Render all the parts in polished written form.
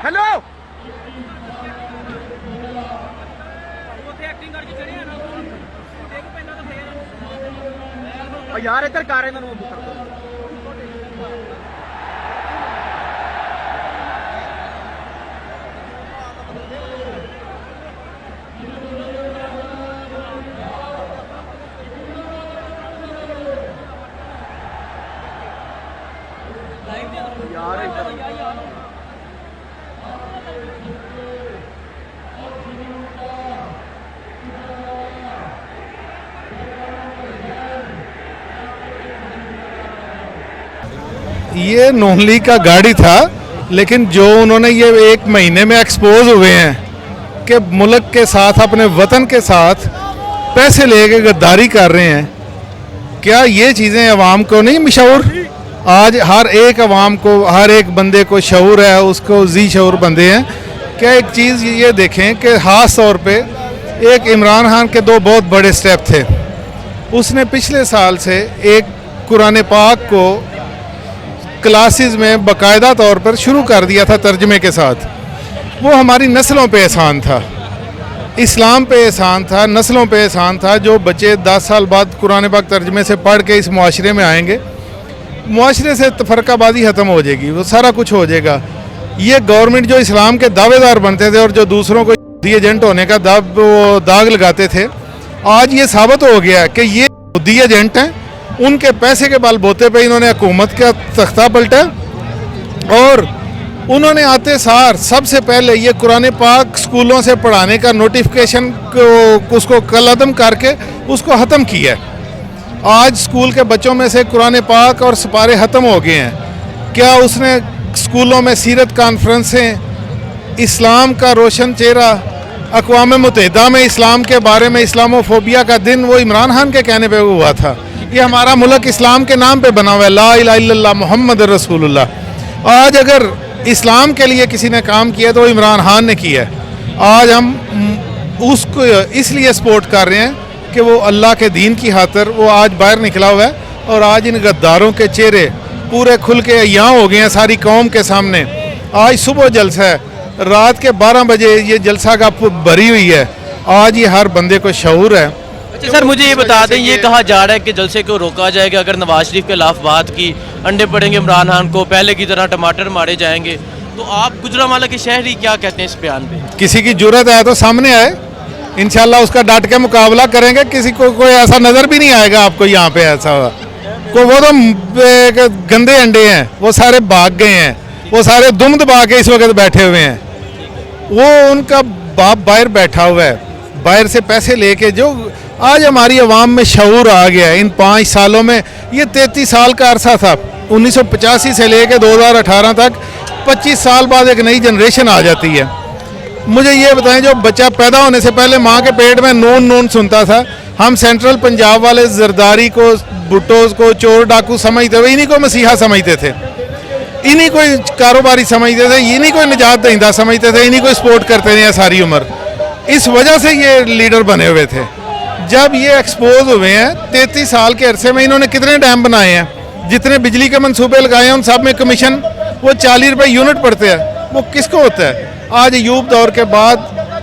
Hello यार इधर कर रहे ये नून लीग का गाड़ी था, लेकिन जो उन्होंने ये 1 महीने में एक्सपोज हुए हैं कि मुल्क के साथ, अपने वतन के साथ पैसे लेके गद्दारी कर रहे हैं। क्या ये चीज़ें अवाम को नहीं मशहूर? आज हर एक अवाम को, हर एक बंदे को शऊर है, उसको जी शऊर बंदे हैं। क्या एक चीज़ ये देखें कि ख़ास तौर पे एक इमरान खान के 2 बहुत बड़े स्टेप थे। उसने पिछले साल से एक कुरान पाक को क्लासेस में बाकायदा तौर पर शुरू कर दिया था तर्जमे के साथ। वो हमारी नस्लों पे एहसान था, इस्लाम पे एहसान था, नस्लों पे एहसान था। जो बच्चे 10 साल बाद कुरान पाक तर्जमे से पढ़ के इस मुआशरे में आएंगे, मुआशरे से तफरकाबाजी ख़त्म हो जाएगी, वो सारा कुछ हो जाएगा। ये गवर्नमेंट जो इस्लाम के दावेदार बनते थे और जो दूसरों को एजेंट होने का दाग लगाते थे, आज ये साबित हो गया कि ये खुदी एजेंट हैं। उनके पैसे के बल बोते पे इन्होंने हुकूमत का तख्ता पलटा और उन्होंने आते सार सबसे पहले ये कुरान पाक स्कूलों से पढ़ाने का नोटिफिकेशन को उसको कलअदम करके उसको ख़त्म किया। आज स्कूल के बच्चों में से कुरान पाक और सिपारे ख़त्म हो गए हैं। क्या उसने स्कूलों में सीरत कॉन्फ्रेंसें, इस्लाम का रोशन चेहरा, अक़वाम मुत्तहिदा में इस्लाम के बारे में इस्लामोफोबिया का दिन वो इमरान खान के कहने पे हुआ था। ये हमारा मुल्क इस्लाम के नाम पे बना हुआ है, ला इलाहा इल्लल्लाह मुहम्मद रसूलुल्लाह। आज अगर इस्लाम के लिए किसी ने काम किया तो इमरान खान ने किया है। आज हम उसको इसलिए सपोर्ट कर रहे हैं कि वो अल्लाह के दीन की खातिर वो आज बाहर निकला हुआ है और आज इन गद्दारों के चेहरे पूरे खुल के यहाँ हो गए हैं सारी कौम के सामने। आज सुबह जलसा है, रात के 12 बजे ये जलसा का भरी हुई है। आज ये हर बंदे को शऊर है। अच्छा सर, मुझे ये बता दें, ये कहा जा रहा है कि जलसे को रोका जाएगा अगर नवाज शरीफ के खिलाफ बात की, अंडे पड़ेंगे इमरान खान को, पहले की तरह टमाटर मारे जाएंगे। तो आप गुजरांवाला के शहरी क्या कहते हैं इस बयान पे? किसी की जुर्रत है तो सामने आए, इंशाल्लाह उसका डट के मुकाबला करेंगे। किसी को कोई ऐसा नज़र भी नहीं आएगा आपको यहाँ पे ऐसा को। वो तो गंदे अंडे हैं, वो सारे भाग गए हैं, वो सारे दुम दबा के इस वक्त बैठे हुए हैं। वो उनका बाप बाहर बैठा हुआ है, बाहर से पैसे लेके। जो आज हमारी आवाम में शऊर आ गया है इन 5 सालों में। ये 33 साल का अरसा था, 1985 से लेके 2018 तक 25 साल बाद एक नई जनरेशन आ जाती है। मुझे ये बताएं, जो बच्चा पैदा होने से पहले माँ के पेट में नून नून सुनता था, हम सेंट्रल पंजाब वाले जरदारी को, भुट्टो को चोर डाकू समझते हुए इन्हीं को मसीहा समझते थे, इन्हीं को कारोबारी समझते थे, इन्हीं को निजात दहिंदा समझते थे, इन्हीं को सपोर्ट करते रहे सारी उम्र। इस वजह से ये लीडर बने हुए थे। जब ये एक्सपोज हुए हैं 33 साल के अरसे में, इन्होंने कितने डैम बनाए हैं, जितने बिजली के मंसूबे लगाए हैं उन सब में कमीशन वो 40 रुपये यूनिट पड़ते हैं। वो किसको होता है? आज अयूब दौर के बाद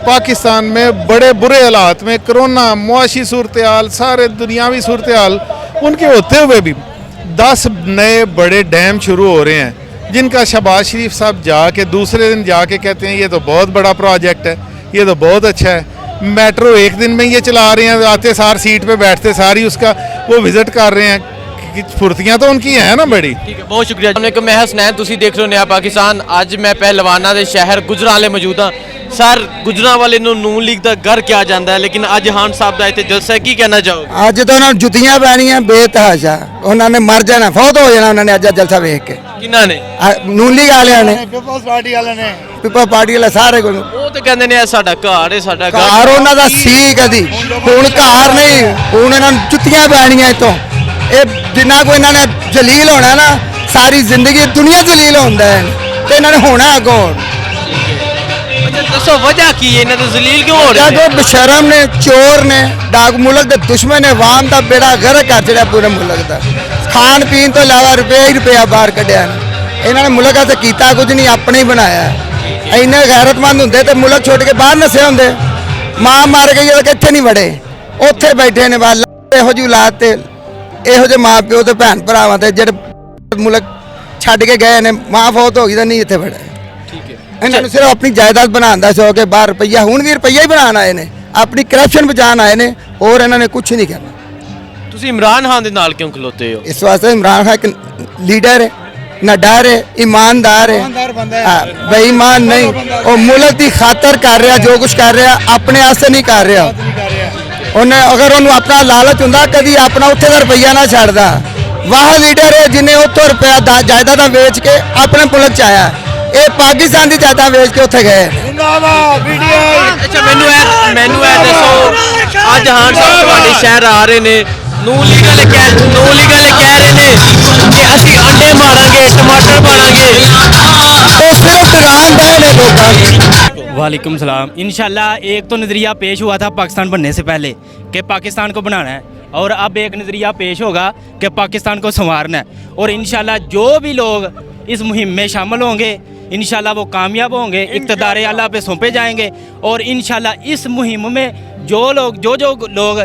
पाकिस्तान में बड़े बुरे हालात में, कोरोना, मुआशी सूरत हाल, सारे दुनियावी सूरत हाल उनके होते हुए भी 10 नए बड़े डैम शुरू हो रहे हैं, जिनका शहबाज शरीफ साहब जाके दूसरे दिन जाके कहते हैं ये तो बहुत बड़ा प्रोजेक्ट है, ये तो बहुत अच्छा है। मेट्रो 1 दिन में ये चला रहे हैं, आते सार सीट पे बैठते सारी उसका वो विजिट कर रहे हैं। फुर्तियाँ तो उनकी हैं ना बड़ी। ठीक है, बहुत शुक्रिया। मैं हसनैन, तुसी देख रहे हो नया पाकिस्तान। ਅੱਜ मैं पहलवाना ਦੇ शहर गुजरांवाले मौजूद हाँ। सर, गुजरांवाले ਨੂੰ ਨੂਨ ਲੀਗ ਦਾ घर ਕਿਹਾ ਜਾਂਦਾ ਹੈ, लेकिन ਅੱਜ ਖਾਨ ਸਾਹਿਬ ਦਾ ਇੱਥੇ ਜਲਸਾ ਕੀ ਕਹਿਣਾ ਚਾਹੋਗੇ? ਅੱਜ ਤਾਂ ਉਹਨਾਂ ਨੂੰ ਜੁੱਤੀਆਂ ਪੈਣੀਆਂ ਬੇਤਹਾਸ਼ਾ, ਉਹਨਾਂ ਨੇ ਮਰ ਜਾਣਾ, ਫੌਤ ਹੋ ਜਾਣਾ ਉਹਨਾਂ ਨੇ ਅੱਜ ਜਲਸਾ ਵੇਖ ਕੇ। ਕਿਹਨਾਂ ਨੇ? ਨੂਨ ਲੀਗ ਵਾਲਿਆਂ ਨੇ, ਪੀਪਲਸ ਪਾਰਟੀ ਵਾਲਿਆਂ ਨੇ, ਪੀਪਲ ਪਾਰਟੀ ਵਾਲੇ ਸਾਰੇ ਕੋਲ। ਉਹ ਤਾਂ ਕਹਿੰਦੇ ਨੇ ਇਹ ਸਾਡਾ ਘਰ ਹੈ, ਸਾਡਾ ਘਰ ਉਹਨਾਂ ਦਾ ਸੀ ਕਦੀ, ਹੁਣ ਘਰ ਨਹੀਂ, ਹੁਣ ਇਹਨਾਂ ਨੂੰ ਜੁੱਤੀਆਂ ਪੈਣੀਆਂ ਇੱਥੋਂ। ਇਹ ਜਿੰਨਾ ਕੋਈ ਇਹਨਾਂ ਨੇ ਜਲੀਲ ਹੋਣਾ ਨਾ, ਸਾਰੀ ਜ਼ਿੰਦਗੀ ਦੁਨੀਆ ਜਲੀਲ ਹੁੰਦਾ ਹੈ ਤੇ ਇਹਨਾਂ ਨੇ ਹੋਣਾ ਅੱਗੋਂ। ਦੱਸੋ ਵਜ੍ਹਾ ਕੀ ਹੈ ਇਹਨਾਂ ਤੋਂ ਜ਼ਲੀਲ ਕਿਉਂ ਹੋ ਰਹੇ ਨੇ? ਬੇਸ਼ਰਮ ਨੇ, ਚੋਰ ਨੇ, ਡਾਕ ਮੁਲਕ ਦੇ ਦੁਸ਼ਮਣ ਨੇ, ਆਵਾਮ ਦਾ ਬੇੜਾ ਗਰਕ ਕਰ ਛੜਿਆ ਪੂਰੇ ਮੁਲਕ ਦਾ। ਖਾਣ ਪੀਣ ਤੋਂ ਇਲਾਵਾ ਰੁਪਇਆ ਹੀ ਰੁਪਇਆ ਬਾਹਰ ਕੱਢਿਆ ਨੇ ਇਹਨਾਂ ਨੇ। ਮੁਲਕ ਤੇ ਕੀਤਾ ਕੁਝ ਨਹੀਂ, ਆਪਣੇ ਹੀ ਬਣਾਇਆ। ਇੰਨੇ ਗੈਰਤਮੰਦ ਹੁੰਦੇ ਤੇ ਮੁਲਕ ਛੱਡ ਕੇ ਬਾਹਰ ਨਸੇ ਹੁੰਦੇ। ਮਾਂ ਮਰ ਗਈ ਉਹ ਕਿੱਥੇ ਨਹੀਂ ਵੜੇ, ਉੱਥੇ ਬੈਠੇ ਨੇ ਬਾਲ ਇਹੋ ਜਿਹੀ ਔਲਾਦ ਤੇ ਇਹੋ ਜਿਹੇ ਮਾਂ ਪਿਓ ਤੇ ਭੈਣ ਭਰਾਵਾਂ ਤੇ ਜਿਹੜੇ ਮੁਲਕ ਛੱਡ ਕੇ ਗਏ ਨੇ, ਮਾਂ ਫੌਤ ਹੋ ਗਈ ਤਾਂ ਨਹੀਂ ਇੱਥੇ ਵੜੇ। ਠੀਕ ਹੈ। ਇਹਨਾਂ ਨੂੰ ਸਿਰਫ ਆਪਣੀ ਜਾਇਦਾਦ ਬਣਾਉਣ ਦਾ ਸ਼ੌਕ ਹੈ, ਬਾਹਰ ਰੁਪਈਆ, ਹੁਣ ਵੀ ਰੁਪਈਆ ਹੀ ਬਣਾਉਣ ਆਏ ਨੇ, ਆਪਣੀ ਕਰਪਸ਼ਨ ਬਚਾਉਣ ਆਏ ਨੇ, ਹੋਰ ਇਹਨਾਂ ਨੇ ਕੁਝ ਨਹੀਂ ਕਰਨਾ। ਤੁਸੀਂ ਇਮਰਾਨ ਖਾਨ ਦੇ ਨਾਲ ਕਿਉਂ ਖਲੋਤੇ ਹੋ? ਇਸ ਵਾਸਤੇ ਇਮਰਾਨ ਖਾਨ ਇੱਕ ਲੀਡਰ है, ना डर है, ईमानदार है, बेईमान नहीं, वो मुल्क की खातर कर रहा जो कुछ कर रहा, अपने वास्ते नहीं कर रहा। उन्हें अगर उन्होंने अपना लालच होंदा कभी अपना उत्थे का रुपया ना छाड़दा। वाह लीडर है जिन्हें उत्थों रुपया जायदाद बेच के अपने मुल्क च आया, ये पाकिस्तान की जायदाद बेच के उत्थे गए। ਅੱਛਾ ਮੈਨੂੰ ਇਹ ਦੱਸੋ, ਅੱਜ ਹਾਨ ਸਾਹਿਬ ਤੁਹਾਡੇ ਸ਼ਹਿਰ ਆ ਰਹੇ ਨੇ, ਨੂਨ ਲੀਗ ਵਾਲੇ ਕਹਿ ਰਹੇ ਨੇ ਕਿ ਅਸੀਂ ਅੰਡੇ ਮਾਰਾਂਗੇ, ਟਮਾਟਰ ਮਾਰਾਂਗੇ। वो सिर्फ डरान गए ने लोगों। वालेकुम सलाम। इंशाल्लाह एक तो नज़रिया पेश हुआ था पाकिस्तान बनने से पहले कि पाकिस्तान को बनाना है, और अब एक नज़रिया पेश होगा कि पाकिस्तान को संवारना है। और इंशाल्लाह जो भी लोग इस मुहिम में शामिल होंगे इंशाल्लाह वो कामयाब होंगे, इक़्तिदार आला पे सौंपे जाएंगे। और इंशाल्लाह इस मुहिम में जो लोग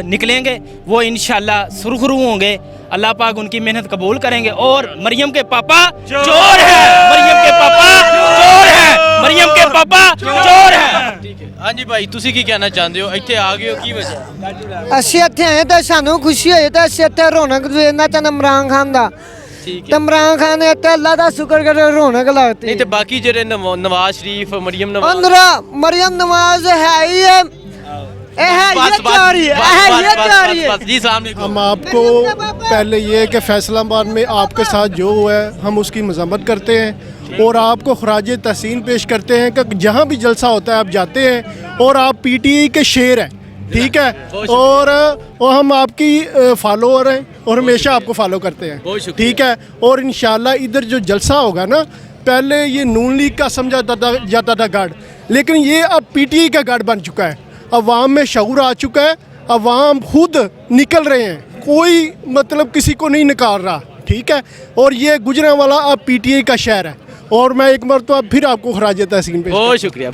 निकलेंगे वो इंशाल्लाह सुरखरू होंगे। अल्लाह पाक उनकी मेहनत कबूल करेंगे। और मरियम के पापा चोर है, मरियम के पापा चोर है, मरियम के पापा चोर है। ਠੀਕ ਹੈ। ਹਾਂਜੀ ਭਾਈ ਤੁਸੀਂ ਕੀ ਕਹਿਣਾ ਚਾਹੁੰਦੇ ਹੋ? ਇੱਥੇ ਆ ਗਏ ਹੋ, ਕੀ ਵਜ੍ਹਾ? ਅਸੀਂ ਇੱਥੇ ਆਏ ਤਾਂ ਸਾਨੂੰ ਖੁਸ਼ੀ ਹੋਈ ਤਾਂ ਅਸੀਂ ਇੱਥੇ ਰੌਣਕ ਵੇਖਣਾ ਚਾਹੁੰਦੇ ਇਮਰਾਨ ਖਾਨ ਦਾ। ਠੀਕ ਤੇ ਹੈ। ਇਮਰਾਨ ਖਾਨ ਨੇ ਇੱਥੇ ਅੱਲਾ ਦਾ ਸ਼ੁਕਰ ਕਰੇ ਰੌਣਕ ਲੱਗਦੀ। ਨਹੀਂ ਤੇ ਬਾਕੀ ਜਿਹੜੇ ਨਵਾਜ਼ ਸ਼ਰੀਫ, ਮਰੀਮ ਨਵਾਜ਼, ਅੰਦਰ ਮਰੀਮ ਨਵਾਜ਼ ਹੈ ਹੀ ਹੈ, जी सामने हम आपको पहले ये कि फैसलाबाद में आपके साथ जो हुआ है हम उसकी मजम्मत करते हैं और आपको खराज तहसीन पेश करते हैं कि जहाँ भी जलसा होता है आप जाते हैं और आप पीटीआई के शेर हैं, ठीक है। और हम आपकी फॉलोअर हैं और हमेशा आपको फॉलो करते हैं, ठीक है। और इंशाल्लाह इधर जो जलसा होगा ना, पहले ये नून लीग का समझा जाता था गढ़, लेकिन ये अब पीटीआई का गढ़ बन चुका है। अवाम में शऊर आ चुका है, अवाम खुद निकल रहे हैं, कोई मतलब किसी को नहीं नकार रहा, ठीक है। और ये गुजरांवाला अब पीटीआई का शहर है। और मैं एक मरतबा फिर आपको खराज तहसीन पे बहुत शुक्रिया।